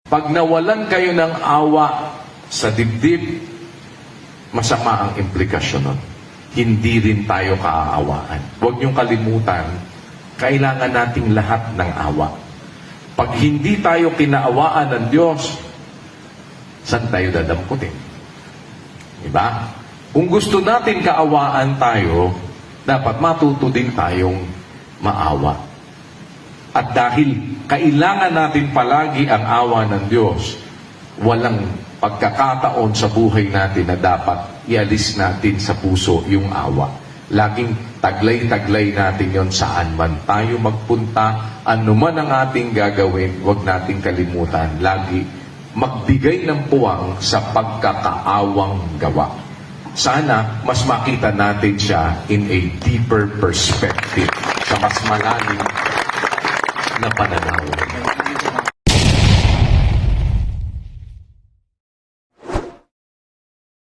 Pag nawalan kayo ng awa sa dibdib, masama ang implikasyon nun. Hindi rin tayo kaaawaan. Huwag niyong kalimutan, kailangan nating lahat ng awa. Pag hindi tayo kinaawaan ng Diyos, saan tayo dadamputin? Diba? Kung gusto natin kaawaan tayo, dapat matuto din tayong maawa. At dahil kailangan natin palagi ang awa ng Diyos, walang pagkakataon sa buhay natin na dapat ialis natin sa puso yung awa. Laging taglay-taglay natin yon saan man tayo magpunta, anuman ang ating gagawin, huwag nating kalimutan. Lagi magbigay ng puwang sa pagkakaawang gawa. Sana mas makita natin siya in a deeper perspective, sa mas malalim na pananaw.